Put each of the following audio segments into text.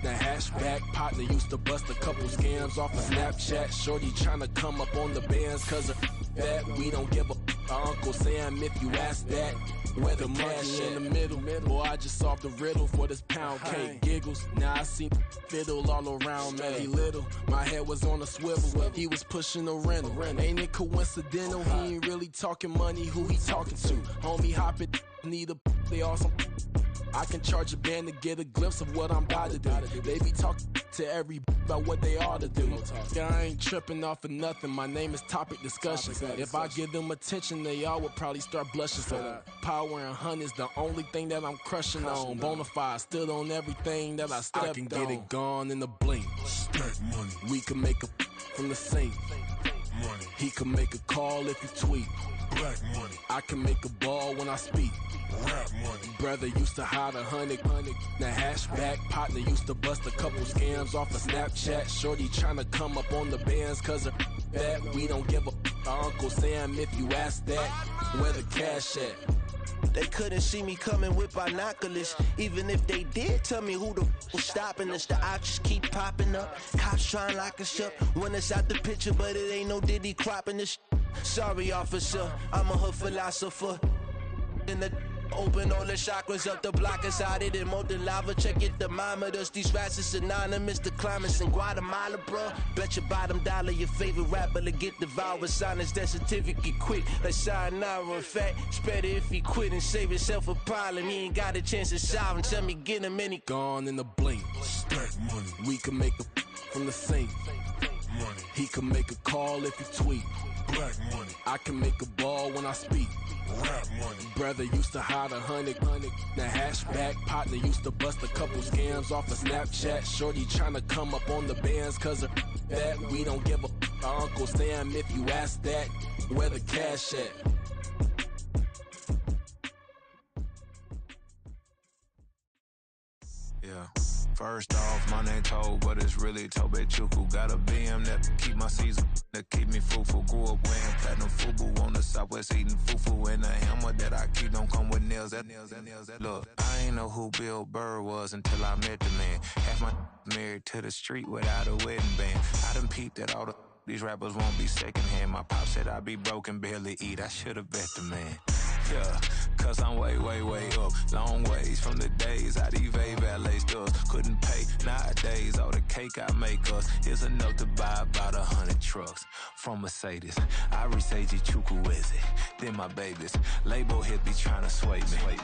The hatchback partner used to bust a couple scams off of Snapchat. Shorty tryna come up on the bands cause of that. We don't give a Uncle Sam if you ask that. Where the monkey in the middle. Boy, I just solved the riddle for this pound cake. Giggles, now I see fiddle all around me. He little, my head was on a swivel. He was pushing a rental. Ain't it coincidental? He ain't really talking money, who he talking to? Homie hopping, need a they awesome. I can charge a band to get a glimpse of what I'm about to do. They be talking to every about what they ought to do. Yeah, I ain't tripping off of nothing. My name is Topic Discussion. If I give them attention, they all would probably start blushing. So power and hunt is the only thing that I'm crushing on. Bonafide, stood on everything that I stepped on. I can get it gone in a blink. Stack money. We can make a from the sink. Money. He can make a call if you tweet. Black money. I can make a ball when I speak. Rap money. Brother used to hide 100. The hatchback partner used to bust a couple scams off of Snapchat. Shorty tryna come up on the bands cause of that. We don't give a Uncle Sam if you ask that. Where the cash at? They couldn't see me coming with binoculars. Even if they did, tell me who the was stopping us. The options keep popping up. Cops trying to lock us up. When it's out the picture, but it ain't no Diddy cropping this. Sorry, officer, I'm a hood philosopher. In the open all the chakras up the block inside it and molten lava. Check it, thermometers. These rats is synonymous. The climates in Guatemala, bro. Bet your bottom dollar your favorite rapper to get devoured. Sign his death certificate quick. Like sayonara. In fact, it's better if he quit and save himself a problem. He ain't got a chance to solve him. Tell me get him any gone in the blink. Stack money. We can make a from the sink. Money. He can make a call if you tweet. Black money. I can make a ball when I speak. Rap money. Brother used to hide 100. The hatchback partner used to bust a couple scams off of Snapchat. Shorty tryna come up on the bands cause of that. We don't give a Uncle Sam if you ask that. Where the cash at? Yeah. First off, my name Toe, but it's really Tobe Chuku. Got a BM that keep my season, that keep me fruitful. Grew up wearing platinum FUBU on the Southwest eating fufu. And the hammer that I keep don't come with nails. Look, I ain't know who Bill Burr was until I met the man. Half my married to the street without a wedding band. I done peeped at all these rappers won't be secondhand. My pop said I'd be broken, barely eat. I should've bet the man. Yeah, cause I'm way, way, way up. Long ways from the days I evade valet stores. Couldn't pay nowadays. All the cake I make us is enough to buy about 100 trucks from Mercedes. I resage Chukwueze, then my babies. Label hit be trying to sway me.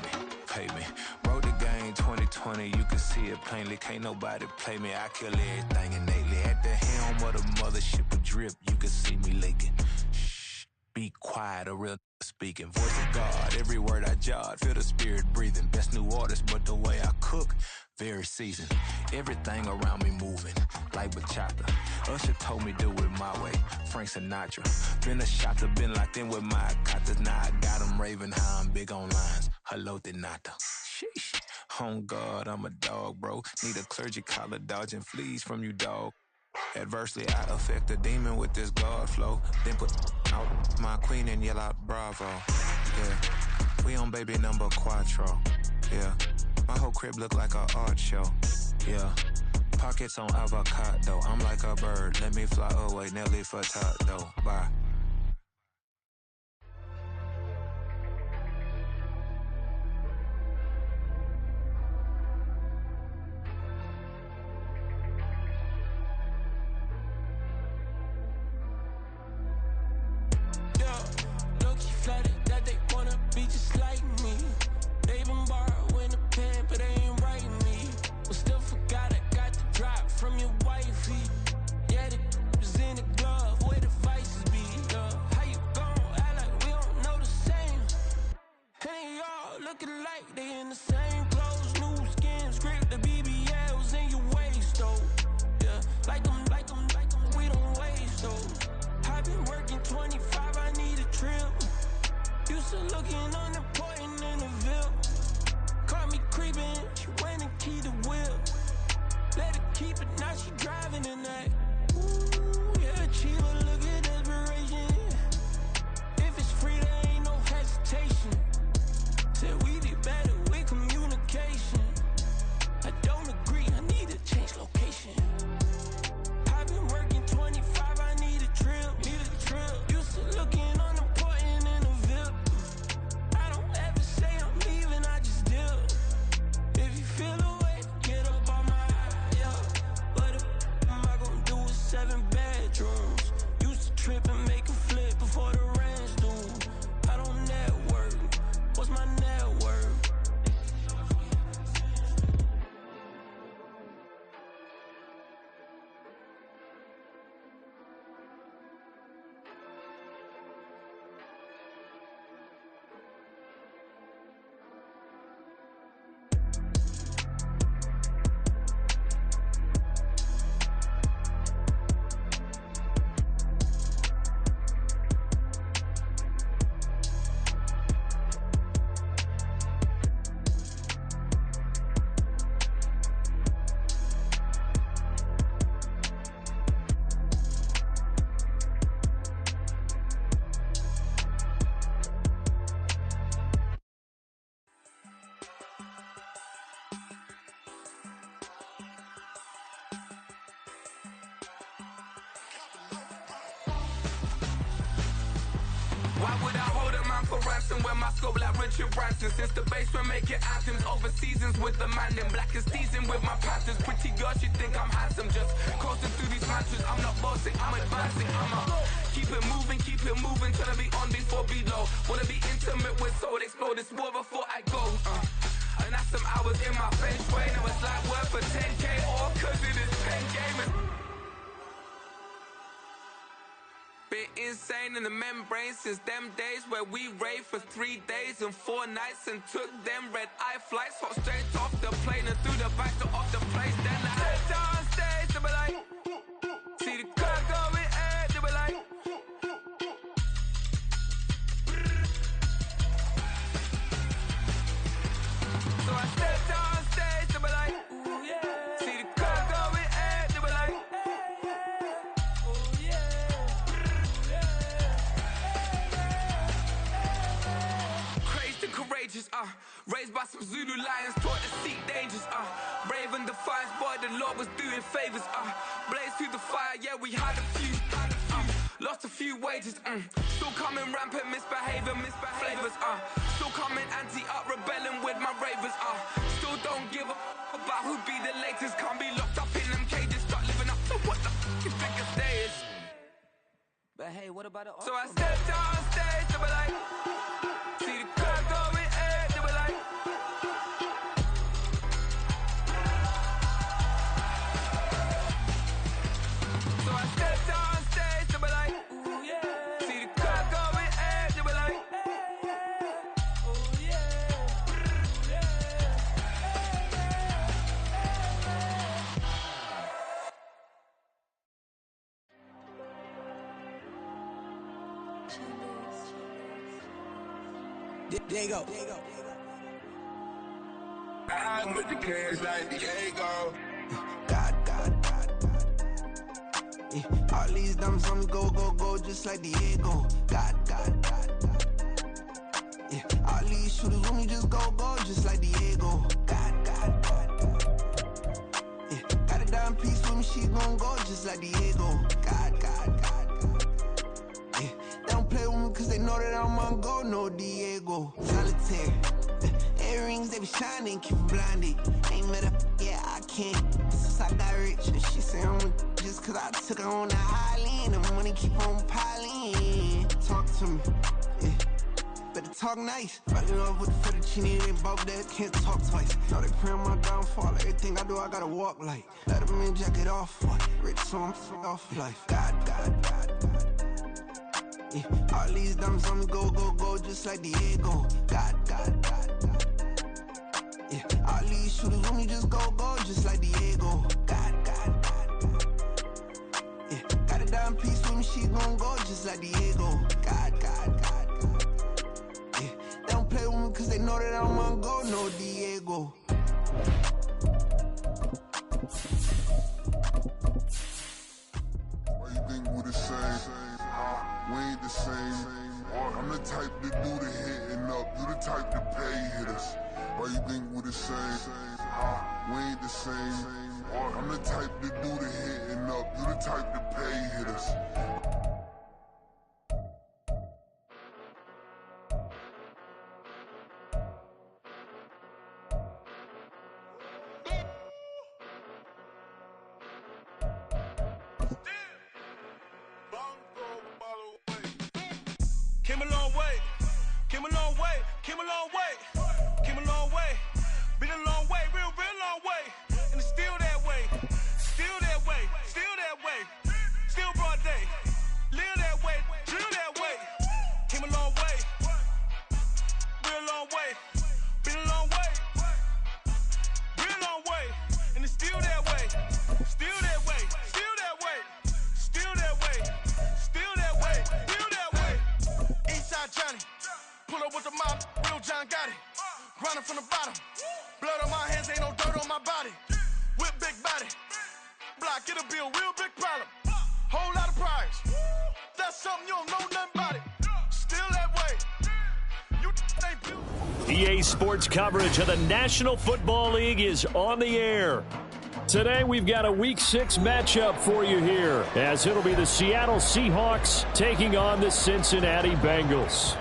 Pay me. Wrote the game 2020, you can see it plainly. Can't nobody play me. I kill everything innately. At the helm of the mothership of drip, you can see me leaking. Shh, be quiet, a real speaking. Voice of God, every word I jot. Feel the spirit breathing. Best new artist, but the way I cook, very seasoned. Everything around me moving, like bachata. Usher told me do it my way. Frank Sinatra. Been a shotter, been locked in with my katas. Now I got them raving how I'm big on lines. Hello, Denata. Sheesh. On God, I'm a dog, bro. Need a clergy collar, dodging fleas from you, dog. Adversely, I affect a demon with this God flow. Then put out my queen and yell out bravo. Yeah, we on baby number quattro. Yeah, my whole crib look like an art show. Yeah, pockets on avocado. I'm like a bird, let me fly away. Nelly Furtado, bye. Flooded that they wanna be just like me. They been borrowing a pen, but they ain't writing me. But still forgot I got the drop from your wifey. Yeah, the was in the glove where the vices be. How you gon' act like we don't know the same? Hey, y'all looking like they in the same clothes, new skin, script, the BBLs in your waist, though. Yeah, like them, we don't waste, though. I been working 25, I need a trip. Used to looking unimportant in the Ville. Caught me creeping, she went and keyed the wheel. Let her keep it, now she driving in that. Ooh, yeah, achiever, look at desperation. If it's free, there ain't no hesitation. Said we be better with communication. I don't agree, I need a change. Why would I hold a man for ransom when my scope like Richard Branson? Since the basement making anthems over seasons with the man in black is teasing with my Panthers. Pretty girl, she think I'm handsome. Just coasting through these mantras. I'm not bossing, I'm advancing. Keep it moving, trying to be on before below. Wanna be intimate with soul, explore this war before I go. And that's some hours in my bench way. Now it's like work for 10K all cause it is pen gaming. Been insane in the membrane since them days where we raved for 3 days and 4 nights and took them red-eye flights. Hot straight off the plane and through the back door of the place. Then I head down stage, they be like, see the car going air, they be like, so I step down stage, they be like, ooh yeah, see the car going air, they be like, courageous, raised by some Zulu lions, taught to seek dangers, brave and defiant, boy, the Lord was doing favors, blaze through the fire, yeah, we had a few, lost a few wages, still coming rampant, misbehaving, flavors, still coming anti-up, rebelling with my ravers, still don't give a about who be the latest, can't be locked up in them cages, start living up to what the you think a day is. But hey, what about the so I stepped down stage, they be like, see the crowd going air, they be like, so I stepped down stage, they be like, ooh yeah, see the crowd going air, they be like, ooh yeah, Diego. I'm with the cash like Diego. God. Yeah, all these diamonds on me go, just like Diego. God. Yeah, all these shooters on me just go, just like Diego. God. Yeah, got a dime piece with me, she gon' go just like Diego. God. Yeah, they don't play with me cause they know that I'm on go, no Diego. Solitaire. Earrings, they be shining, keep blinded. Ain't met up, yeah, I can't. Since I got rich, and she say I'm just cause I took her on the island. The money keep on piling. Talk to me, yeah. Better talk nice. Fell in love with the fettuccine, they both dead, can't talk twice. Now they praying my downfall, everything I do, I gotta walk like. Let them in, jacket off, what? Rich, so I'm off life. God. Yeah, all these diamonds on me go, just like Diego. God. Yeah, all these shooters on me just go, just like Diego. God. Yeah, got a dime piece with me, she gon' go just like Diego. God. Yeah, they don't play with me cause they know that I'm on go, no Diego. Why you think we the same? We ain't the same. I'm the type to do the hitting up, you the type to pay hitters. Why you think we the same? We ain't the same. I'm the type to do the hitting up, you the type to pay hitters. Came a long way, came a long way, came a long way, came a long way, been a long way, real long way, and it's still that way, still that way, still that way, still broad day, live that way, drill that way, came a long way, real long way, been a long way, real long way, and it's still that way, still that way, still that way, still that way, still that way, still that way. Eastside Johnny, pull up with the mob, real John got it. Grinding from the bottom, blood on my hands, ain't no dirt on my body. Whip big body, block, it'll be a real big problem. Whole lot of prize, that's something you don't know nothing about it. Still that way, you ain't built. EA Sports coverage of the National Football League is on the air. Today we've got a Week 6 matchup for you here, as it'll be the Seattle Seahawks taking on the Cincinnati Bengals.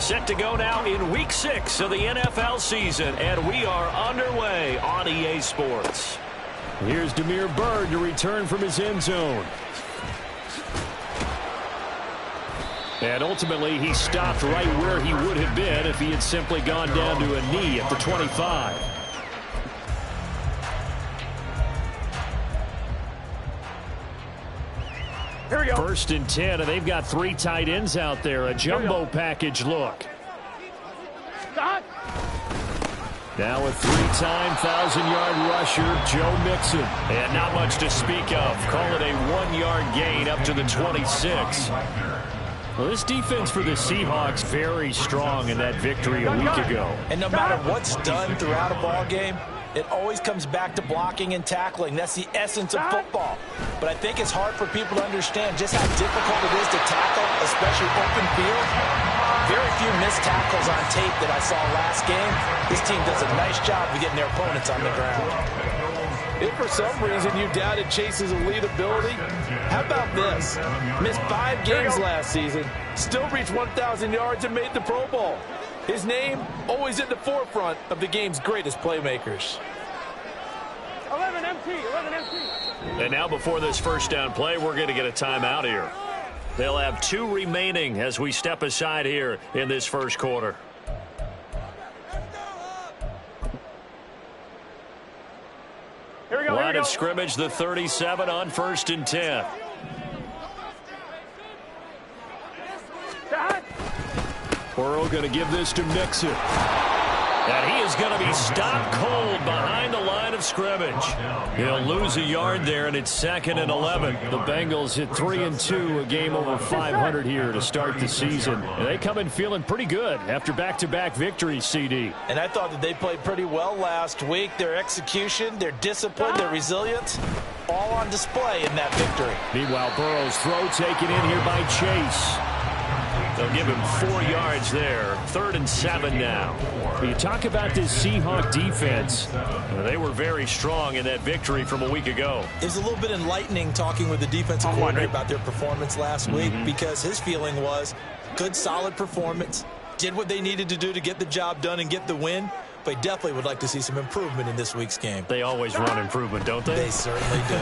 Set to go now in Week 6 of the NFL season, and we are underway on EA Sports. Here's Damiere Byrd to return from his end zone. And ultimately, he stopped right where he would have been if he had simply gone down to a knee at the 25. Here we go. 1st and 10, and they've got 3 tight ends out there. A jumbo package look. Now a 3-time 1,000-yard rusher, Joe Mixon. And not much to speak of. Call it a 1-yard gain up to the 26. Well, this defense for the Seahawks very strong in that victory a week ago. And no matter what's done throughout a ball game, it always comes back to blocking and tackling. That's the essence of football. But I think it's hard for people to understand just how difficult it is to tackle, especially open field. Very few missed tackles on tape that I saw last game. This team does a nice job of getting their opponents on the ground. If for some reason you doubted Chase's elite ability, how about this? Missed 5 games last season, still reached 1,000 yards and made the Pro Bowl. His name always at the forefront of the game's greatest playmakers. 11 MT. And now before this first down play, we're going to get a timeout here. They'll have 2 remaining as we step aside here in this first quarter. Line of scrimmage, the 37 on 1st and 10. Burrow going to give this to Mixon. And he is going to be stopped cold behind the line of scrimmage. He'll lose a yard there, and it's 2nd and 11. The Bengals hit 3-2, a game over 500 here to start the season. And they come in feeling pretty good after back-to-back victories, CD. And I thought that they played pretty well last week. Their execution, their discipline, their resilience, all on display in that victory. Meanwhile, Burrow's throw taken in here by Chase. They'll give him 4 yards there. 3rd and 7 now. You talk about this Seahawk defense. They were very strong in that victory from a week ago. It was a little bit enlightening talking with the defensive coordinator about their performance last week, because his feeling was good, solid performance. Did what they needed to do to get the job done and get the win. But they definitely would like to see some improvement in this week's game. They always run improvement, don't they? They certainly do.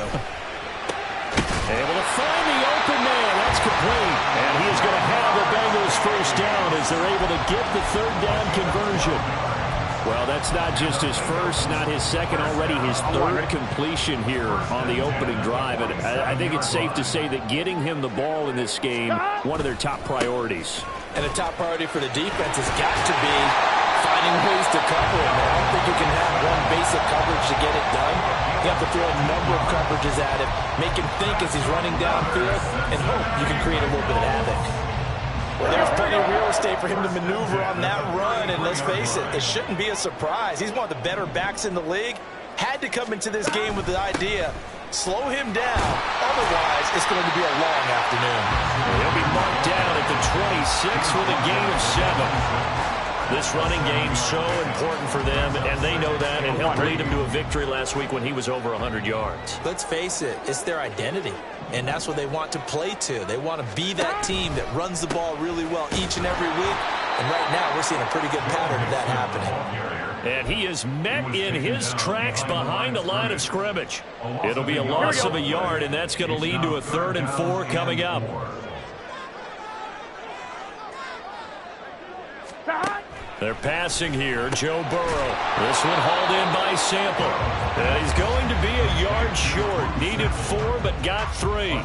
Able to find the open man. That's complete. And he is going to have the Bengals first down as they're able to get the 3rd down conversion. Well, that's not just his first, not his second, already his 3rd completion here on the opening drive. And I think it's safe to say that getting him the ball in this game, one of their top priorities. And a top priority for the defense has got to be finding ways to cover him. I don't think you can have one basic coverage to get it done. You have to throw a number of coverages at him, make him think as he's running downfield, and hope you can create a little bit of havoc. Well, there's plenty of real estate for him to maneuver on that run, and let's face it, it shouldn't be a surprise. He's one of the better backs in the league. Had to come into this game with the idea, slow him down, otherwise it's going to be a long afternoon. He'll be marked down at the 26 with a gain of 7. This running game so important for them, and they know that, and helped lead him to a victory last week when he was over 100 yards. Let's face it, it's their identity, and that's what they want to play to. They want to be that team that runs the ball really well each and every week, and right now we're seeing a pretty good pattern of that happening. And he is met in his tracks behind the line of scrimmage. It'll be a loss of a yard, and that's going to lead to a 3rd and 4 coming up. They're passing here, Joe Burrow. This one hauled in by Sample. And he's going to be a yard short. Needed 4, but got 3.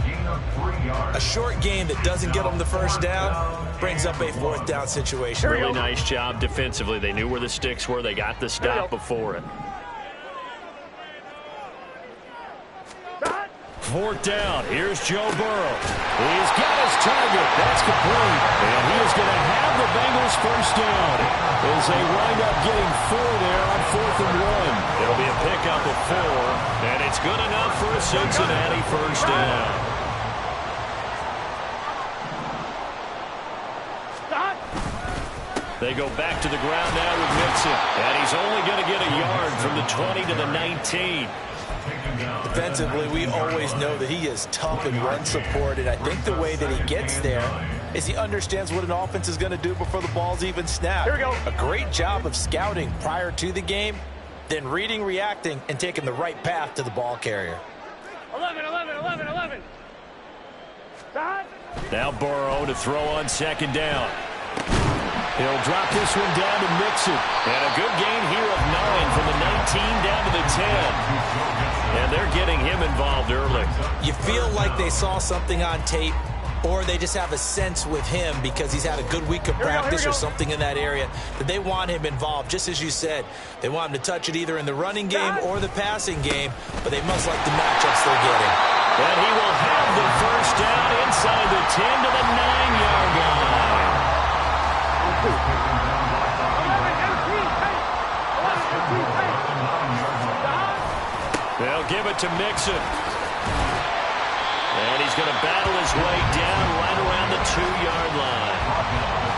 A short gain that doesn't get them the first down brings up a 4th down situation. Really nice job defensively. They knew where the sticks were. They got the stop before it. 4th down. Here's Joe Burrow. He's got his target. That's complete. And he is going to have the Bengals first down as they wind up getting 4 there on 4th and 1. It'll be a pickup of 4, and it's good enough for a Cincinnati first down. They go back to the ground now with Mixon. And he's only going to get a yard from the 20 to the 19. Defensively, we always know that he is tough and run support, and I think the way that he gets there is he understands what an offense is going to do before the ball's even snapped. Here we go. A great job of scouting prior to the game, then reading, reacting, and taking the right path to the ball carrier. 11. Now Burrow to throw on second down. He'll drop this one down to Mixon. And a good gain here of 9 from the 19 down to the 10. And they're getting him involved early. You feel like they saw something on tape, or they just have a sense with him because he's had a good week of practice or something in that area that they want him involved. Just as you said, they want him to touch it either in the running game or the passing game, but they must like the matchups they're getting. And he will have the first down inside the 10 to the 9-yard line. They'll give it to Mixon. And he's going to battle his way down right around the 2-yard line.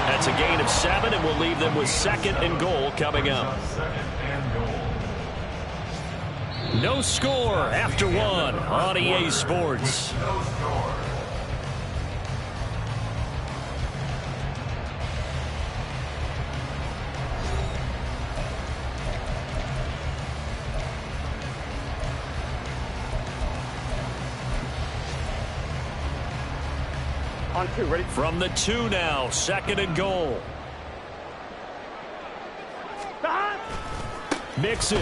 That's a gain of 7, and we'll leave them with 2nd and goal coming up. No score after 1 on EA Sports. On 2, ready? From the 2 now, 2nd and goal. Mixon.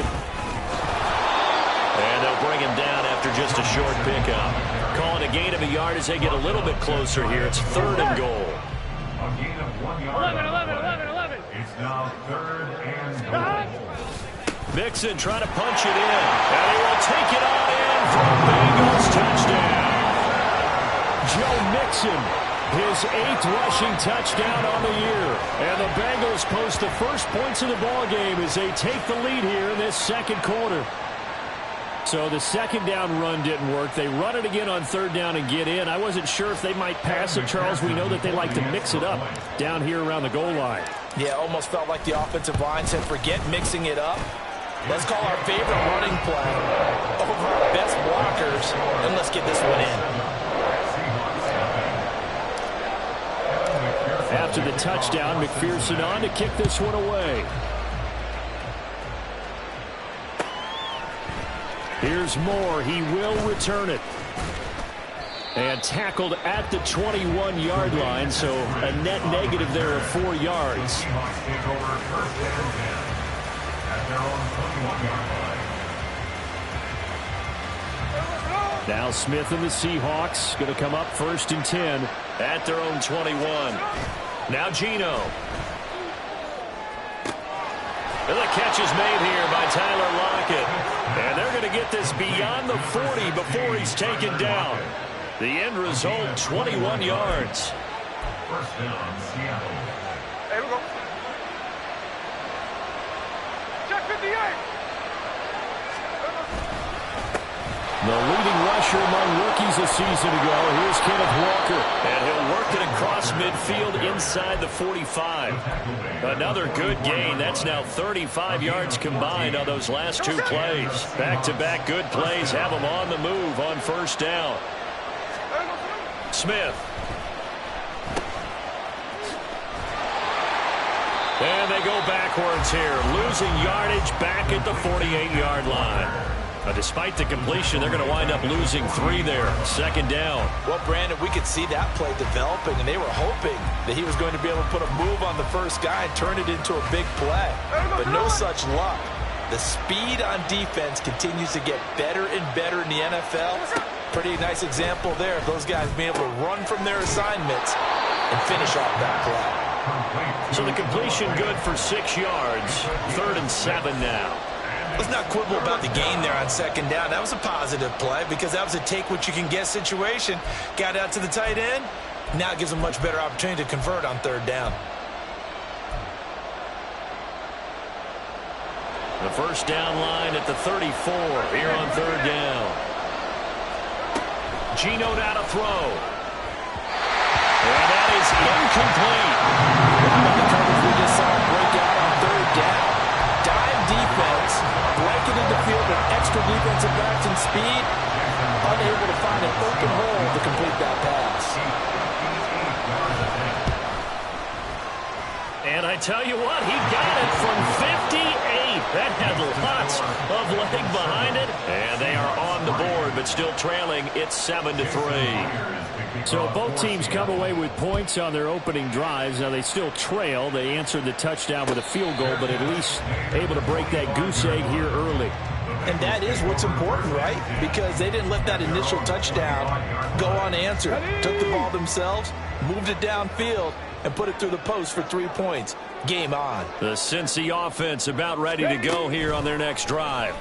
And they'll bring him down after just a short pickup. Calling a gain of a yard as they get a little bit closer here. It's 3rd and goal. A gain of 1 yard. 11. It's now 3rd and goal. Mixon trying to punch it in. And he will take it on in for a Bengals touchdown. Joe Mixon, his 8th rushing touchdown on the year. And the Bengals post the first points of the ball game as they take the lead here in this 2nd quarter. So the 2nd down run didn't work. They run it again on 3rd down and get in. I wasn't sure if they might pass it, Charles. We know that they like to mix it up down here around the goal line. Yeah, almost felt like the offensive line said, forget mixing it up. Let's call our favorite running play over our best blockers, and let's get this one in. After the touchdown, McPherson on to kick this one away. Here's Moore. He will return it. And tackled at the 21-yard line, so a net negative there of 4 yards. Now Smith and the Seahawks going to come up 1st and 10 at their own 21. Now Geno. And the catch is made here by Tyler Lockett. And they're going to get this beyond the 40 before he's taken down. The end result, 21 yards. First down, Seattle. Here we go. Check 58. The leading rusher among rookies a season ago. Here's Kenneth Walker. And he'll work it across midfield inside the 45. Another good gain. That's now 35 yards combined on those last 2 plays. Back-to-back good plays have them on the move on 1st down. Smith. And they go backwards here. Losing yardage back at the 48-yard line. Despite the completion, they're going to wind up losing 3 there. 2nd down. Well, Brandon, we could see that play developing, and they were hoping that he was going to be able to put a move on the first guy and turn it into a big play. But no such luck. The speed on defense continues to get better and better in the NFL. Pretty nice example there of those guys being able to run from their assignments and finish off that play. So the completion good for 6 yards. 3rd and 7 now. Let's not quibble about the gain there on 2nd down. That was a positive play because that was a take-what-you-can-get situation. Got out to the tight end. Now it gives them a much better opportunity to convert on 3rd down. The first down line at the 34 here on 3rd down. Geno now to throw. And that is incomplete. How about the coverage we just saw speed, unable to find an open hole to complete that pass. And I tell you what, he got it from 58. That had lots of leg behind it. And they are on the board, but still trailing. It's 7-3. So both teams come away with points on their opening drives. Now they still trail. They answered the touchdown with a field goal, but at least able to break that goose egg here early. And that is what's important, right? Because they didn't let that initial touchdown go unanswered. Took the ball themselves, moved it downfield, and put it through the post for 3 points. Game on. The Cincy offense about ready to go here on their next drive.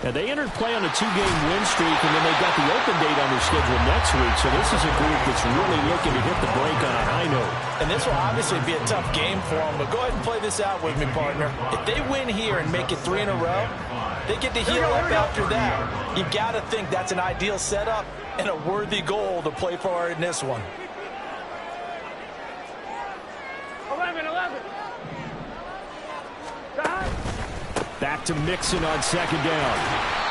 And they entered play on a 2-game win streak, and then they've got the open date on their schedule next week. So this is a group that's really looking to hit the break on a high note. And this will obviously be a tough game for them, but go ahead and play this out with me, partner. If they win here and make it 3 in a row, they get to heal up after that. You've got to think that's an ideal setup and a worthy goal to play for in this one. 11. Back to Mixon on second down.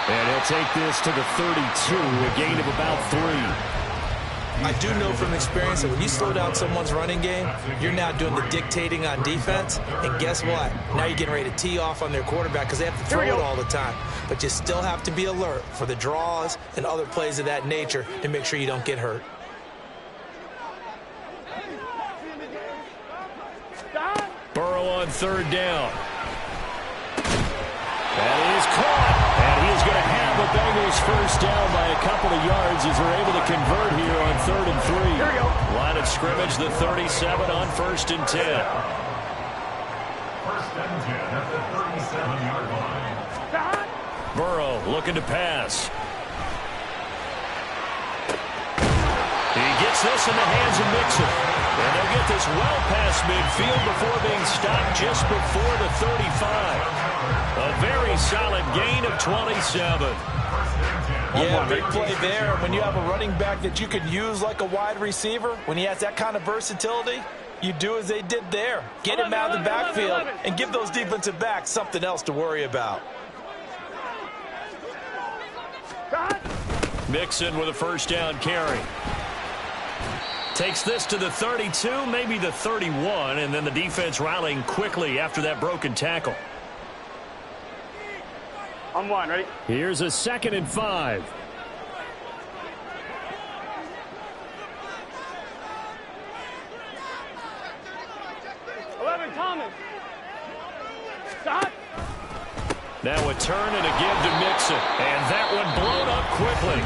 And he'll take this to the 32, a gain of about 3. I do know from experience that when you slow down someone's running game, you're now doing the dictating on defense. And guess what? Now you're getting ready to tee off on their quarterback because they have to throw it all the time. But you still have to be alert for the draws and other plays of that nature to make sure you don't get hurt. Burrow on third down. That is caught. And he is going to have the Bengals first down by a couple of yards as they're able to convert here on 3rd and 3. Line of scrimmage, the 37 on 1st and 10. 1st and 10 at the 37-yard line. Burrow looking to pass. He gets this in the hands of Mixon. And they'll get this well past midfield before being stopped just before the 35. A very solid gain of 27. Yeah, big play there. When you have a running back that you could use like a wide receiver, when he has that kind of versatility, you do as they did there. Get him out of the backfield and give those defensive backs something else to worry about. Mixon with a first down carry. Takes this to the 32, maybe the 31, and then the defense rallying quickly after that broken tackle. On 1, ready? Here's a 2nd and 5. Thomas. Stop. Now a turn and a give to Mixon. And that one blown up quickly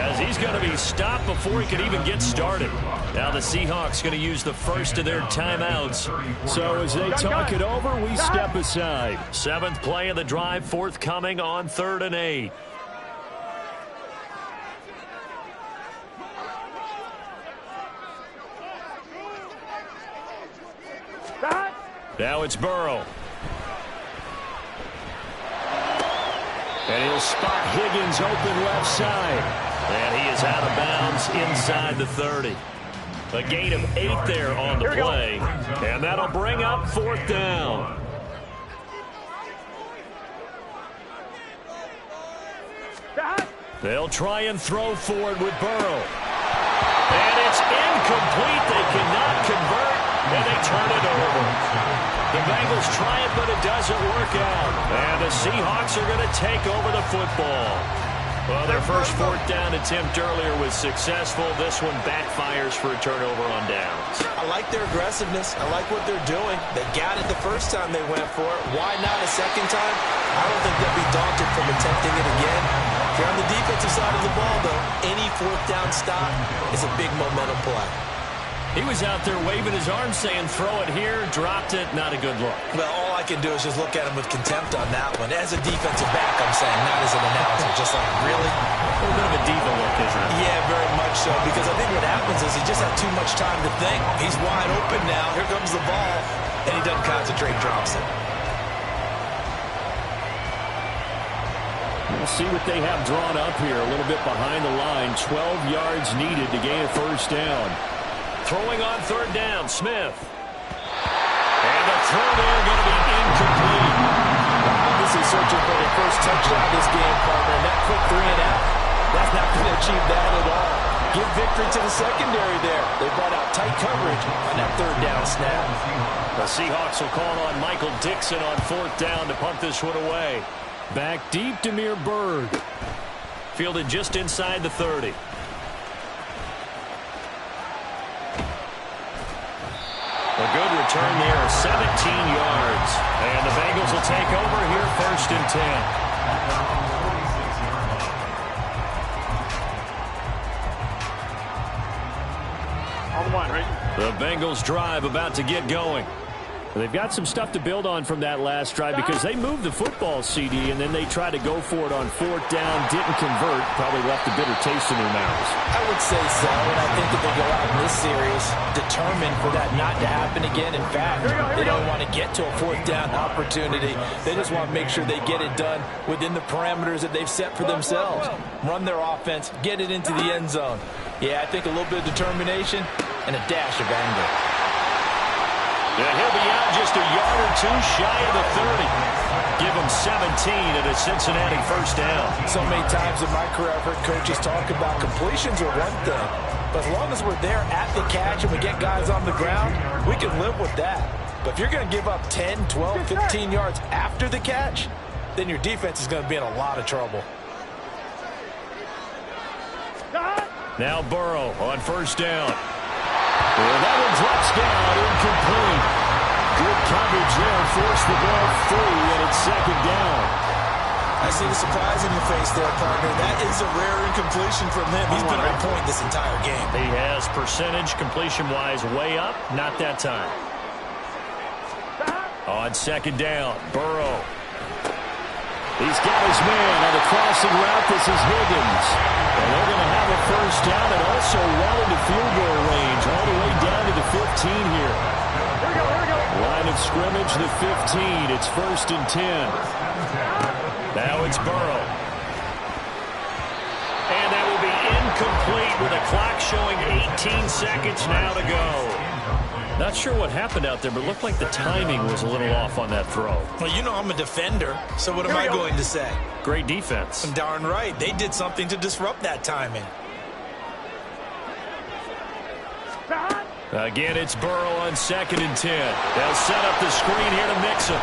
as he's going to be stopped before he can even get started. Now the Seahawks going to use the first of their timeouts. So as they talk it over, we step aside. 7th play of the drive forthcoming on 3rd and 8. Now it's Burrow. And he'll spot Higgins open left side. And he is out of bounds inside the 30. A gain of 8 there on the play. And that'll bring up 4th down. They'll try and throw forward with Burrow. And it's incomplete. They cannot convert, and they turn it over. The Bengals try it, but it doesn't work out. And the Seahawks are going to take over the football. Well, their first 4th down attempt earlier was successful. This one backfires for a turnover on downs. I like their aggressiveness. I like what they're doing. They got it the first time they went for it. Why not a second time? I don't think they'll be daunted from attempting it again. If you're on the defensive side of the ball, though, any 4th down stop is a big momentum play. He was out there waving his arms saying, throw it here, dropped it, not a good look. Well, all I can do is just look at him with contempt on that one. As a defensive back, I'm saying, not as an announcer. Just like, really? A little bit of a diva look, isn't it? Yeah, very much so. Because I think what happens is he just had too much time to think. He's wide open now. Here comes the ball. And he doesn't concentrate, drops it. We'll see what they have drawn up here. A little bit behind the line. 12 yards needed to gain a first down. Throwing on 3rd down, Smith. And the throw there going to be incomplete. This is searching for the first touchdown this game, partner. And that quick 3 and out achieve that at all. Give victory to the secondary there. They brought out tight coverage on that third down snap. The Seahawks will call on Michael Dixon on fourth down to punt this one away. Back deep, Demir Bird. Fielded just inside the 30. A good return there, 17 yards. And the Bengals will take over here first and 10. The Bengals drive about to get going. They've got some stuff to build on from that last drive because they moved the football, CD, and then they tried to go for it on fourth down, didn't convert, probably left a bitter taste in their mouths. I would say so, and I think that they go out in this series determined for that not to happen again. In fact, they don't want to get to a fourth down opportunity. They just want to make sure they get it done within the parameters that they've set for themselves. Run their offense, get it into the end zone. Yeah, I think a little bit of determination and a dash of anger. Yeah, he'll be out just a yard or two shy of the 30. Give him 17 at a Cincinnati first down. So many times in my career I've heard coaches talk about completions are one thing. But as long as we're there at the catch and we get guys on the ground, we can live with that. But if you're going to give up 10, 12, 15 yards after the catch, then your defense is going to be in a lot of trouble. Now Burrow on first down. Well, that one drops down, incomplete. Good coverage there, forced the ball free, and it's second down. I see the surprise in your face there, partner. That is a rare incompletion from him. He's been on point this entire game. He has percentage completion-wise way up, not that time. On second down, Burrow. He's got his man on the crossing route. This is Higgins. And they're going to have a first down and also well into field goal range, all the way down to the 15 here. Line of scrimmage, the 15. It's first and 10. Now it's Burrow. And that will be incomplete with a clock showing 18 seconds now to go. Not sure what happened out there, but it looked like the timing was a little off on that throw. Well, you know I'm a defender, so what am I going to say? Great defense. I'm darn right. They did something to disrupt that timing. Again, it's Burrow on second and 10. They'll set up the screen here to Mixon.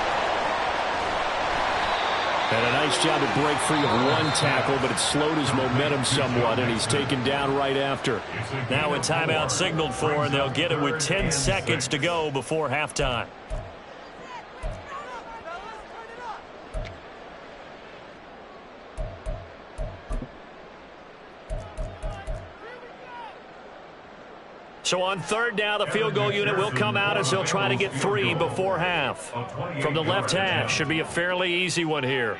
And a nice job to break free of one tackle, but it slowed his momentum somewhat, and he's taken down right after. Now a timeout signaled for, and they'll get it with 10 seconds to go before halftime. So on third down, the field goal unit will come out as they'll try to get 3 before half. From the left hash, should be a fairly easy one here.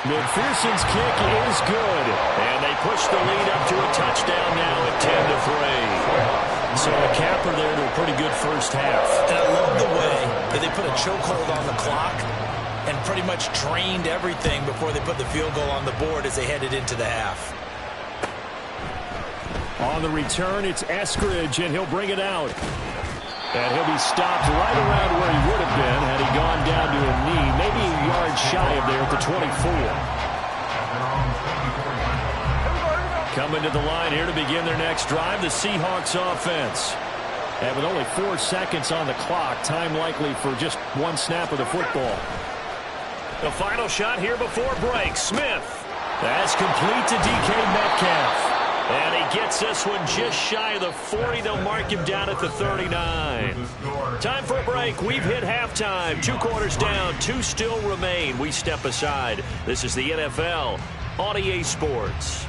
McPherson's kick is good, and they push the lead up to a touchdown now at 10-3. So a capper there to a pretty good first half. And I love the way that they put a chokehold on the clock and pretty much drained everything before they put the field goal on the board as they headed into the half. On the return, it's Eskridge, and he'll bring it out. And he'll be stopped right around where he would have been had he gone down to a knee, maybe a yard shy of there at the 24. Coming to the line here to begin their next drive, the Seahawks offense. And with only 4 seconds on the clock, time likely for just one snap of the football. The final shot here before break. Smith. That's complete to DK Metcalf. And he gets this one just shy of the 40. They'll mark him down at the 39. Time for a break. We've hit halftime. 2 quarters down. 2 still remain. We step aside. This is the NFL on EA Sports.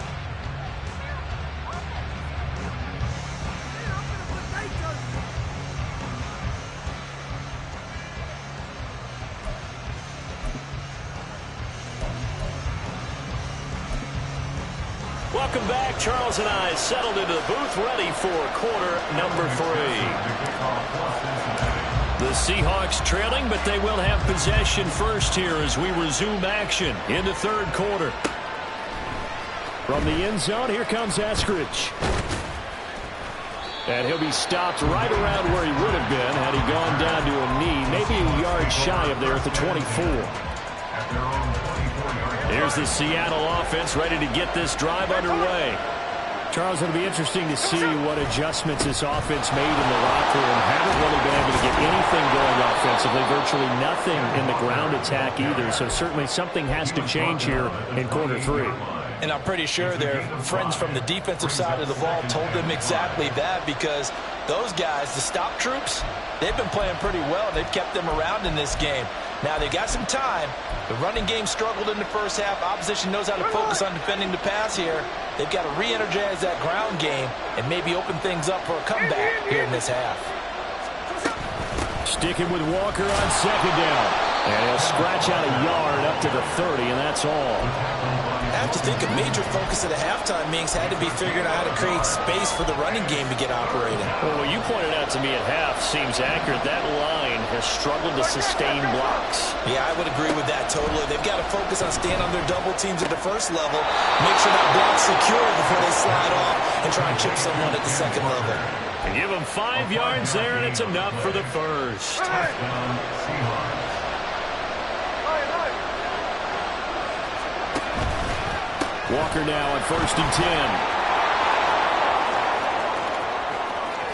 Welcome back. Charles and I settled into the booth, ready for quarter number 3. The Seahawks trailing, but they will have possession first here as we resume action in the third quarter. From the end zone, here comes Eskridge. And he'll be stopped right around where he would have been had he gone down to a knee, maybe a yard shy of there at the 24. Here's the Seattle offense ready to get this drive underway. Charles, it'll be interesting to see what adjustments this offense made in the locker room. Haven't really been able to get anything going offensively, virtually nothing in the ground attack either. So certainly something has to change here in quarter 3. And I'm pretty sure their friends from the defensive side of the ball told them exactly that, because those guys, the stop troops, they've been playing pretty well. They've kept them around in this game. Now, they got some time. The running game struggled in the first half. Opposition knows how to focus on defending the pass here. They've got to re-energize that ground game and maybe open things up for a comeback here in this half. Sticking with Walker on second down. And he'll scratch out a yard up to the 30, and that's all. I have to think a major focus of the halftime meetings had to be figuring out how to create space for the running game to get operating. Well, what you pointed out to me at half seems accurate. That line has struggled to sustain blocks. Yeah, I would agree with that totally. They've got to focus on staying on their double teams at the first level, make sure that block's secure before they slide off and try and chip someone at the second level. And give them 5 yards there, and it's enough for the first. Walker now on 1st and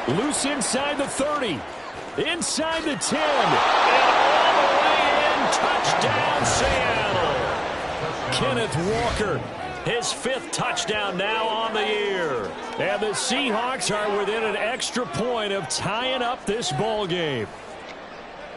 10. Loose inside the 30. Inside the 10. And all the way in. Touchdown, Seattle. Kenneth Walker, his 5th touchdown now on the year. And the Seahawks are within an extra point of tying up this ball game.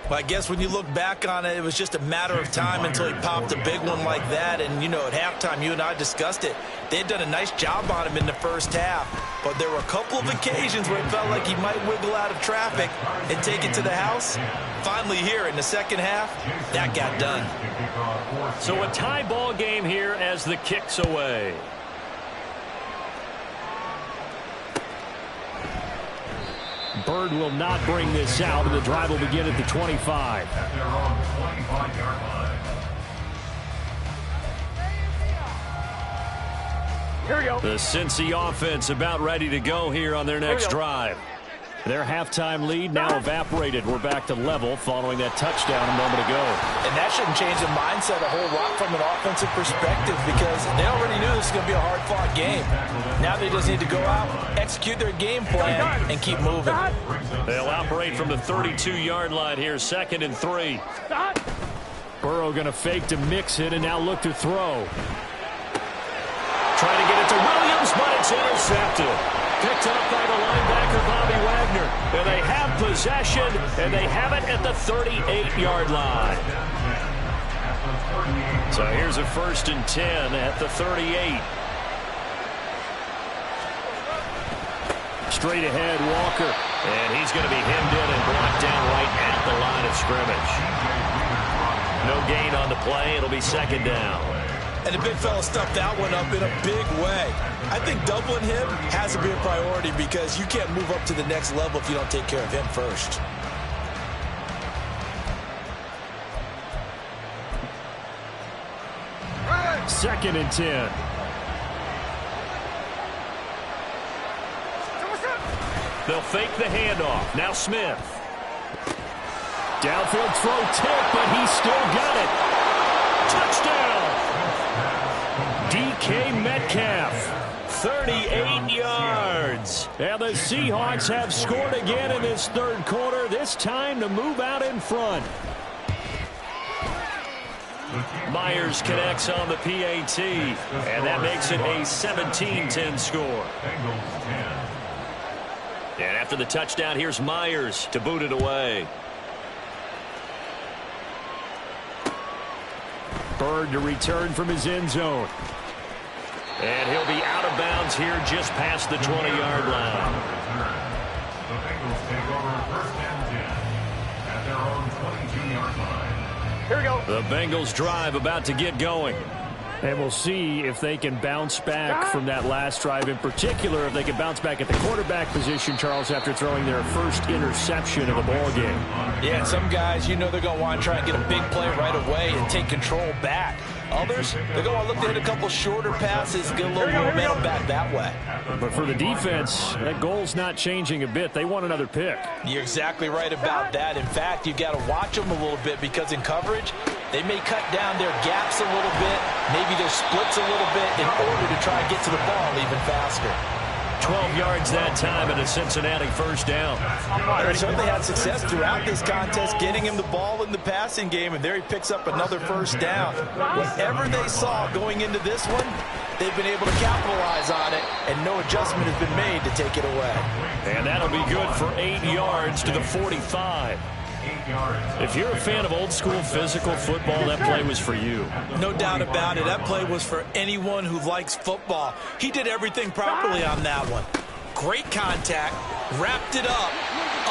Well, I guess when you look back on it, it was just a matter of time until he popped a big one like that. And, you know, at halftime, you and I discussed it. They had done a nice job on him in the first half. But there were a couple of occasions where it felt like he might wiggle out of traffic and take it to the house. Finally here in the second half, that got done. So a tie ball game here as the kick's away. Bird will not bring this out, and the drive will begin at the 25. At their own 25-yard line. Here we go. The Cincy offense about ready to go here on their next drive. Their halftime lead now evaporated. We're back to level following that touchdown a moment ago. And that shouldn't change the mindset a whole lot from an offensive perspective, because they already knew this was going to be a hard-fought game. Now they just need to go out, execute their game plan, and keep moving. They'll operate from the 32-yard line here, 2nd and 3. Burrow going to fake to mix it and now look to throw. Trying to get it to Williams, but it's intercepted. Picked up by the linebacker, Bobby Wagner. And they have possession, and they have it at the 38-yard line. So here's a 1st and 10 at the 38. Straight ahead, Walker. And he's going to be hemmed in and blocked down right at the line of scrimmage. No gain on the play. It'll be 2nd down. And the big fella stuffed that one up in a big way. I think doubling him has to be a priority, because you can't move up to the next level if you don't take care of him first. Second and 10. They'll fake the handoff. Now Smith. Downfield throw tip, but he's still got it. Touchdown! DK Metcalf, 38 yards. And the Seahawks have scored again in this 3rd quarter, this time to move out in front. Myers connects on the PAT, and that makes it a 17-10 score. And after the touchdown, here's Myers to boot it away. Bird to return from his end zone. And he'll be out of bounds here just past the 20-yard line. The Bengals take over 1st and 10 at their own 22-yard line. Here we go. The Bengals drive about to get going. And we'll see if they can bounce back from that last drive, in particular if they can bounce back at the quarterback position, Charles, after throwing their first interception of the ball game. Yeah, some guys, you know they're going to want to try and get a big play right away and take control back. Others, they're going to look to hit a couple shorter passes, get a little momentum back that way. But for the defense, that goal's not changing a bit. They want another pick. You're exactly right about that. In fact, you've got to watch them a little bit because in coverage, they may cut down their gaps a little bit, maybe their splits a little bit in order to try and get to the ball even faster. 12 yards that time and a Cincinnati first down. They certainly had success throughout this contest getting him the ball in the passing game, and there he picks up another first down. Whatever they saw going into this one, they've been able to capitalize on it, and no adjustment has been made to take it away. And that'll be good for 8 yards to the 45. If you're a fan of old-school physical football, that play was for you. No doubt about it. That play was for anyone who likes football. He did everything properly on that one. Great contact, wrapped it up,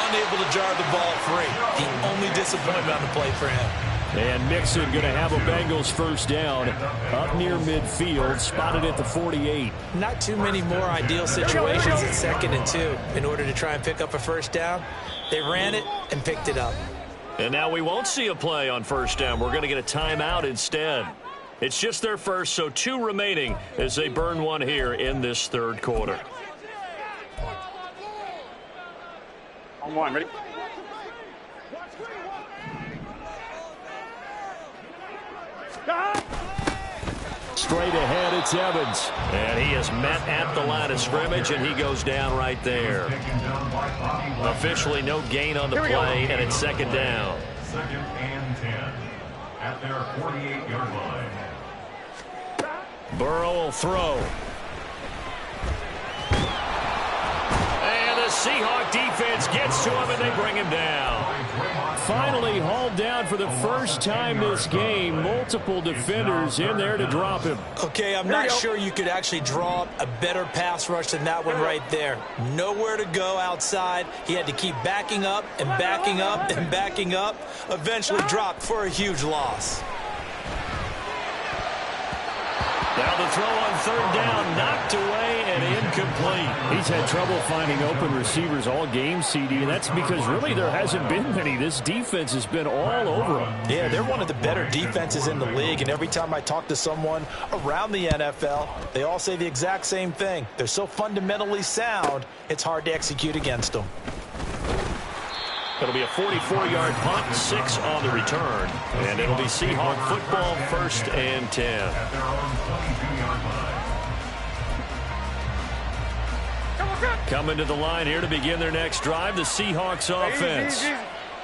unable to jar the ball free. The only disappointment on the play for him. And Mixon going to have a Bengals first down up near midfield, spotted at the 48. Not too many more ideal situations at 2nd and 2 in order to try and pick up a first down. They ran it and picked it up. And now we won't see a play on first down. We're going to get a timeout instead. It's just their first, so 2 remaining as they burn one here in this third quarter. On one, ready? Straight ahead, it's Evans. And he is met at the line of scrimmage, and he goes down right there. Officially no gain on the play, and it's 2nd down. 2nd and 10 at their 48-yard line. Burrow will throw. And the Seahawks defense gets to him, and they bring him down. Finally hauled down for the first time this game. Multiple defenders in there to drop him. Okay, I'm not sure you could actually draw up a better pass rush than that one right there. Nowhere to go outside. He had to keep backing up and backing up and backing up. Eventually dropped for a huge loss. Now the throw on 3rd down, knocked away and incomplete. He's had trouble finding open receivers all game, CD, and that's because really there hasn't been many. This defense has been all over him. Yeah, they're one of the better defenses in the league, and every time I talk to someone around the NFL, they all say the exact same thing. They're so fundamentally sound, it's hard to execute against them. It'll be a 44-yard punt, 6 on the return. And it'll be Seahawk football, 1st and 10. At their own 22-yard line. Coming to the line here to begin their next drive, the Seahawks offense.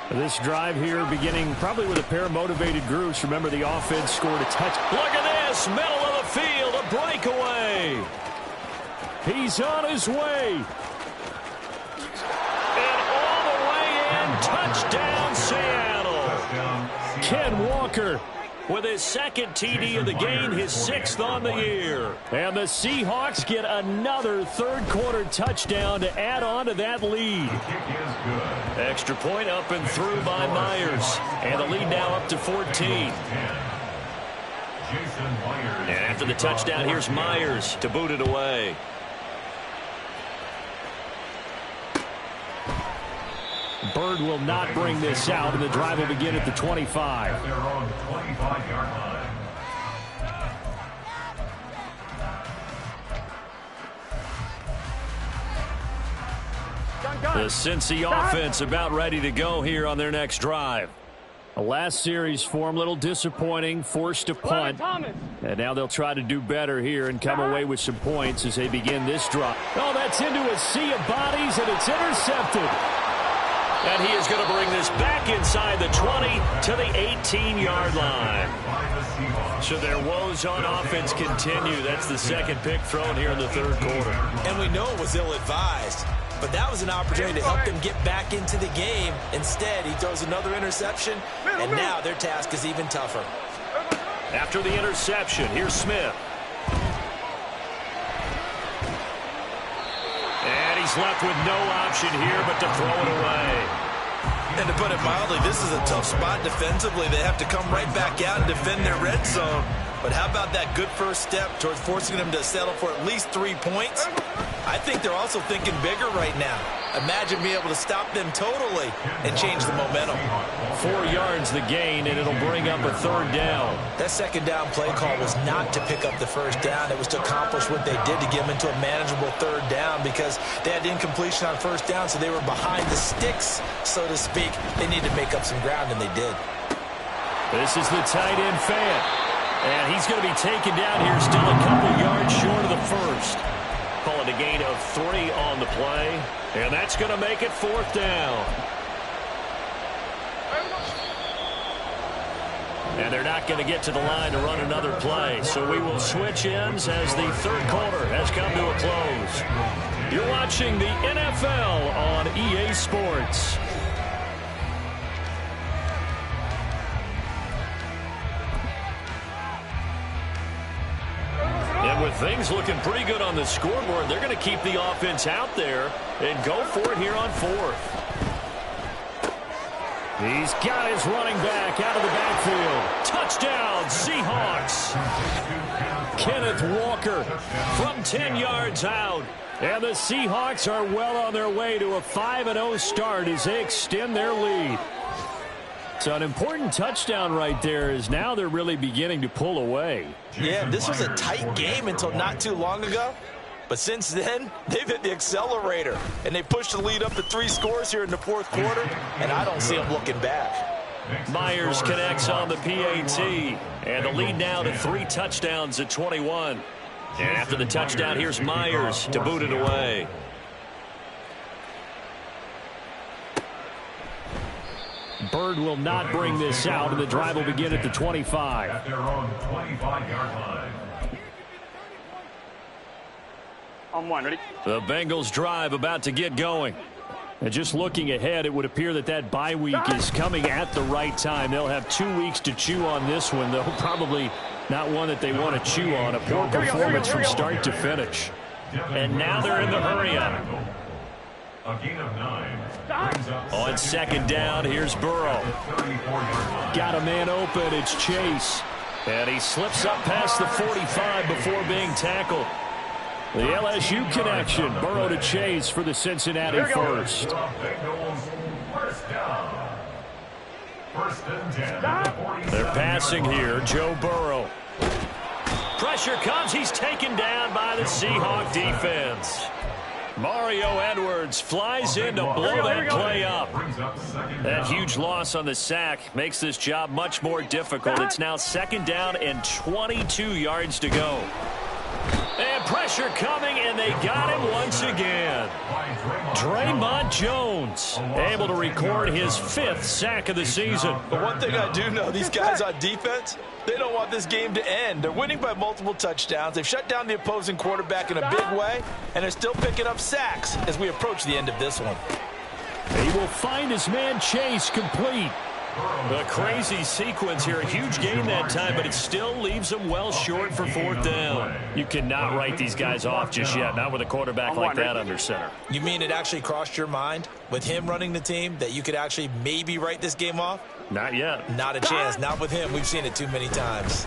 This drive here beginning probably with a pair of motivated groups. Remember, the offense scored a touch. Look at this, middle of the field, a breakaway. He's on his way. Touchdown, Seattle. Ken Walker with his 2nd TD of the game, his 6th on the year. And the Seahawks get another third-quarter touchdown to add on to that lead. Extra point up and through by Myers. And the lead now up to 14. And after the touchdown, here's Myers to boot it away. Bird will not bring this out, and the drive will begin at the 25. They're on the 25-yard line. The Cincy offense about ready to go here on their next drive. The last series for them, a little disappointing, forced to punt. And now they'll try to do better here and come away with some points as they begin this drive. Oh, that's into a sea of bodies, and it's intercepted. And he is going to bring this back inside the 20 to the 18-yard line. So their woes on offense continue. That's the 2nd pick thrown here in the 3rd quarter. And we know it was ill-advised, but that was an opportunity to help them get back into the game. Instead, he throws another interception, and now their task is even tougher. After the interception, here's Smith. And he's left with no option here but to throw it away. And to put it mildly, this is a tough spot defensively. They have to come right back out and defend their red zone. But how about that good first step towards forcing them to settle for at least 3 points? I think they're also thinking bigger right now. Imagine being able to stop them totally and change the momentum. 4 yards the gain, and it'll bring up a third down. That second down play call was not to pick up the first down. It was to accomplish what they did to get them into a manageable third down because they had incompletion on first down, so they were behind the sticks, so to speak. They needed to make up some ground, and they did. This is the tight end Fant. And he's going to be taken down here, still a couple yards short of the first. Call it a gain of 3 on the play. And that's going to make it 4th down. And they're not going to get to the line to run another play. So we will switch ends as the third quarter has come to a close. You're watching the NFL on EA Sports. And with things looking pretty good on the scoreboard, they're going to keep the offense out there and go for it here on 4th. He's got his running back out of the backfield. Touchdown, Seahawks. Kenneth Walker from 10 yards out. And the Seahawks are well on their way to a 5-0 start as they extend their lead. So an important touchdown right there is now they're really beginning to pull away. Yeah, this was a tight game until not too long ago. But since then, they've hit the accelerator. And they pushed the lead up to 3 scores here in the 4th quarter. And I don't see them looking back. Myers connects on the PAT. And the lead now to 3 touchdowns at 21. And after the touchdown, here's Myers to boot it away. Bird will not bring this out, and the drive will begin at the 25. At their own 25-yard line. On 1, ready? The Bengals drive about to get going. And just looking ahead, it would appear that that bye week is coming at the right time. They'll have 2 weeks to chew on this one, though probably not one that they want to chew on. A poor performance from start to finish. And now they're in the hurry-up. A gain of 9. On second down, here's Burrow. Got a man open, it's Chase. And he slips up past the 45 before being tackled. The LSU connection, Burrow to Chase for the Cincinnati first. They're passing here, Joe Burrow. Pressure comes, he's taken down by the Seahawk defense. Mario Edwards flies in to blow that play up. That huge loss on the sack makes this job much more difficult. It's now second down and 22 yards to go. And pressure coming, and they got him once again. Draymond Jones able to record his 5th sack of the season. But one thing I do know, these guys on defense, they don't want this game to end. They're winning by multiple touchdowns. They've shut down the opposing quarterback in a big way, and they're still picking up sacks as we approach the end of this one. He will find his man Chase complete. A crazy sequence here. A huge gain that time, but it still leaves them well short for 4th down. You cannot write these guys off just yet, not with a quarterback like that under center. You mean it actually crossed your mind with him running the team that you could actually maybe write this game off? Not yet. Not a chance. Not with him. We've seen it too many times.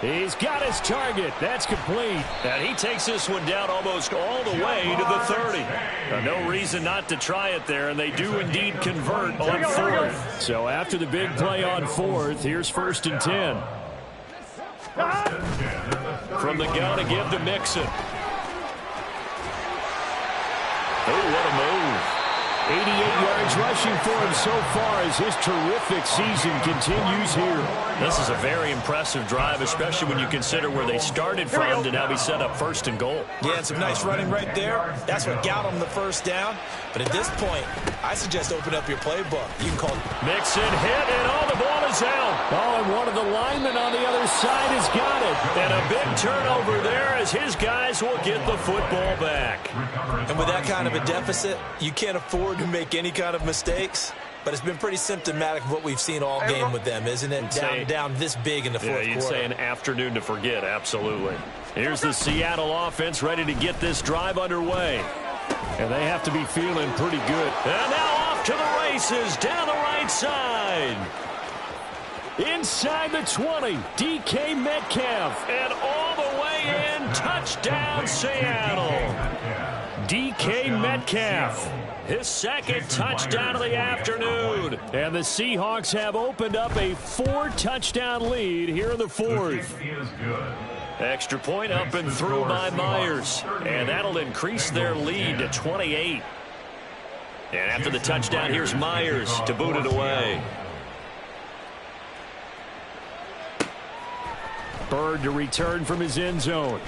He's got his target. That's complete. And he takes this one down almost all the way to the 30. No reason not to try it there, and they do indeed convert on 4th. So after the big play on 4th, here's 1st and 10. From the gun to give to Mixon. Oh, what a move. 88 yards rushing for him so far as his terrific season continues here. This is a very impressive drive, especially when you consider where they started from to now be set up 1st and goal. Yeah, and some nice running right there. That's what got them the first down. But at this point, I suggest open up your playbook. You can call Mixon hit, and all the ball is out. Oh, and one of the linemen on the other side has got it. And a big turnover there as his guys will get the football back. And with that kind of a deficit, you can't afford to make any kind of mistakes. But it's been pretty symptomatic of what we've seen all game with them, isn't it? Down this big in the 4th quarter. You'd say an afternoon to forget, absolutely. Here's the Seattle offense ready to get this drive underway. And they have to be feeling pretty good. And now off to the races down the right side. In inside the 20. DK Metcalf. And all the way in. Touchdown, Seattle. DK Metcalf. His second touchdown of the afternoon. And the Seahawks have opened up a 4-touchdown lead here in the fourth. Extra point up and through by Myers. And that'll increase their lead to 28. And after the touchdown, here's Myers to boot it away. Bird to return from his end zone.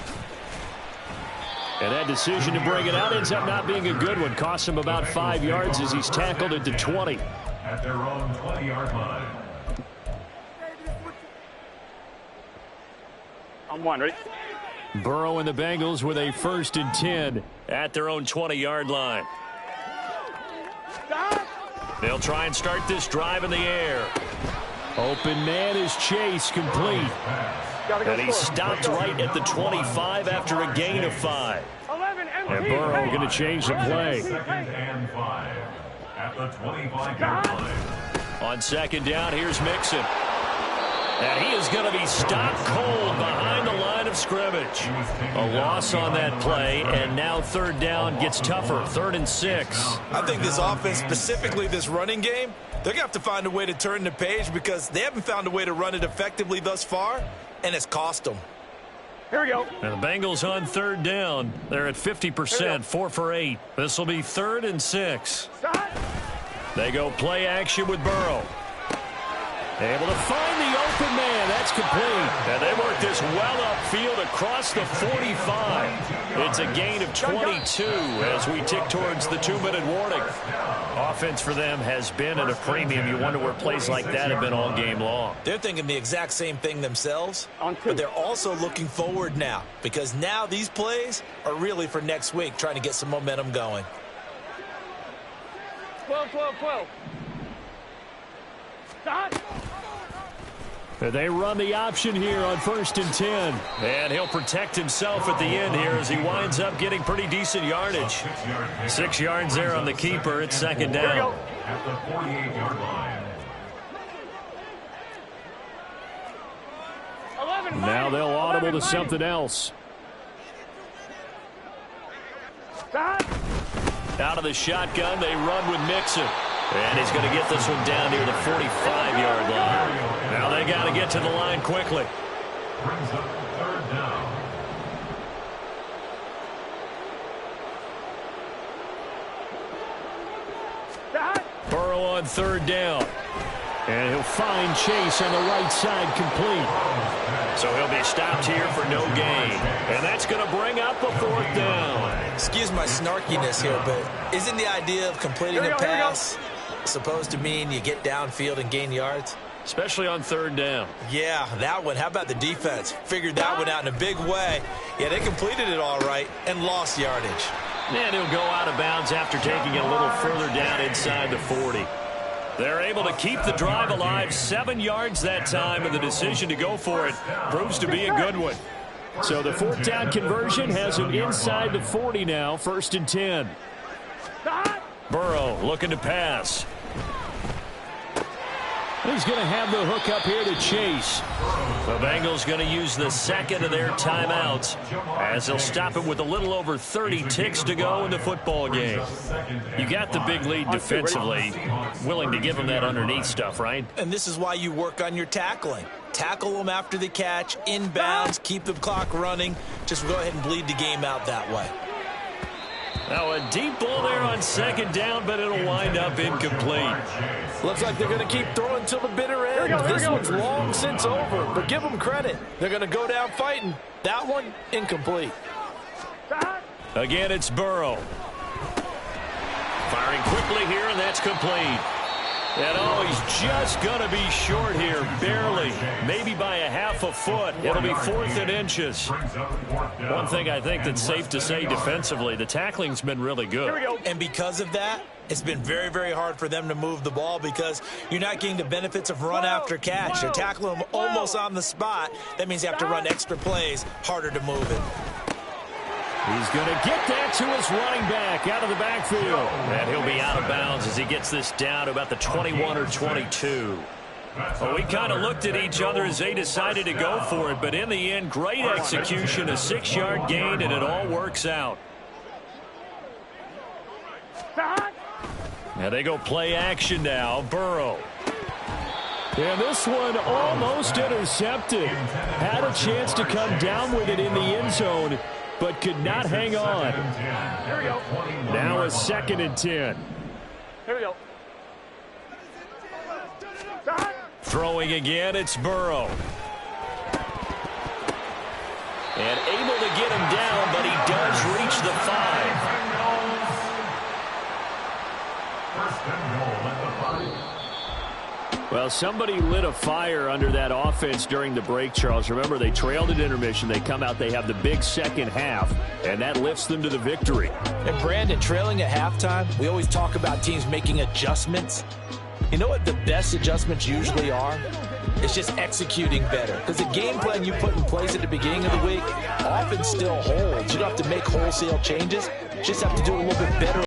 And that decision to bring it out ends up not being a good one. Costs him about 5 yards as he's tackled at the 20. At their own 20-yard line. On one, ready? Burrow and the Bengals with a 1st and 10 at their own 20-yard line. They'll try and start this drive in the air. Open man is Chase, complete. And he stopped right at the 25 after a gain of 5. And Burrow going to change the play. 2nd and 5 at the 25-yard line. On 2nd down, here's Mixon. And he is going to be stopped cold behind the line of scrimmage. A loss on that play, and now 3rd down gets tougher. 3rd and 6. I think this offense, specifically this running game, they're going to have to find a way to turn the page because they haven't found a way to run it effectively thus far, and it's cost them. Here we go. And the Bengals on 3rd down. They're at 50%, 4 for 8. This will be 3rd and 6. They go play action with Burrow. Able to find the open man. That's complete. And they work this well upfield across the 45. It's a gain of 22 as we tick towards the 2-minute warning. Offense for them has been at a premium. You wonder where plays like that have been all game long. They're thinking the exact same thing themselves, but they're also looking forward now because now these plays are really for next week, trying to get some momentum going. 12, 12, 12. And they run the option here on 1st and 10. And he'll protect himself at the end here as he winds up getting pretty decent yardage. 6 yards there on the keeper. It's 2nd down. At the 48-yard line. Now they'll audible to something else. Out of the shotgun, they run with Mixon. And he's going to get this one down near the 45-yard line. Now they got to get to the line quickly. Brings up 3rd down. Burrow on 3rd down. And he'll find Chase on the right side, complete. So he'll be stopped here for no gain. And that's going to bring up a 4th down. Excuse my snarkiness here, but isn't the idea of completing a pass supposed to mean you get downfield and gain yards? Especially on 3rd down. Yeah, that one. How about the defense? Figured that one out in a big way. Yeah, they completed it all right and lost yardage. And he'll go out of bounds after taking it a little further down inside the 40. They're able to keep the drive alive, 7 yards that time, and the decision to go for it proves to be a good one. So the 4th down conversion has him inside the 40 now, 1st and 10. Burrow looking to pass. He's going to have the hook up here to Chase. The Bengals going to use the 2nd of their timeouts as they'll stop it with a little over 30 ticks to go in the football game. You got the big lead defensively. Willing to give them that underneath stuff, right? And this is why you work on your tackling. Tackle them after the catch, inbounds, keep the clock running. Just go ahead and bleed the game out that way. Now a deep ball there on 2nd down, but it'll wind up incomplete. Looks like they're going to keep throwing till the bitter end. This one's long since over, but give them credit. They're going to go down fighting. That one, incomplete. Again, it's Burrow. Firing quickly here, and that's complete. And oh, he's just going to be short here, barely, maybe by a half a foot. It'll be 4th and inches. One thing I think that's safe to say defensively, the tackling's been really good. And because of that, it's been very, very hard for them to move the ball because you're not getting the benefits of run after catch. They're tackling them almost on the spot. That means you have to run extra plays, harder to move it. He's going to get that to his running back out of the backfield. And he'll be out of bounds as he gets this down to about the 21 or 22. Well, we kind of looked at each other as they decided to go for it, but in the end, great execution, a 6-yard gain, and it all works out. Now they go play action now. Burrow. And this one almost intercepted. Had a chance to come down with it in the end zone, but could not hang on. Here we go. Now a 2nd and 10. Here we go. Throwing again, it's Burrow. And able to get him down, but he does reach the 5. Well, somebody lit a fire under that offense during the break, Charles. Remember, they trailed at intermission. They come out, they have the big second half, and that lifts them to the victory. And Brandon, trailing at halftime, we always talk about teams making adjustments. You know what the best adjustments usually are? It's just executing better. Because the game plan you put in place at the beginning of the week often still holds. You don't have to make wholesale changes. You just have to do it a little bit better.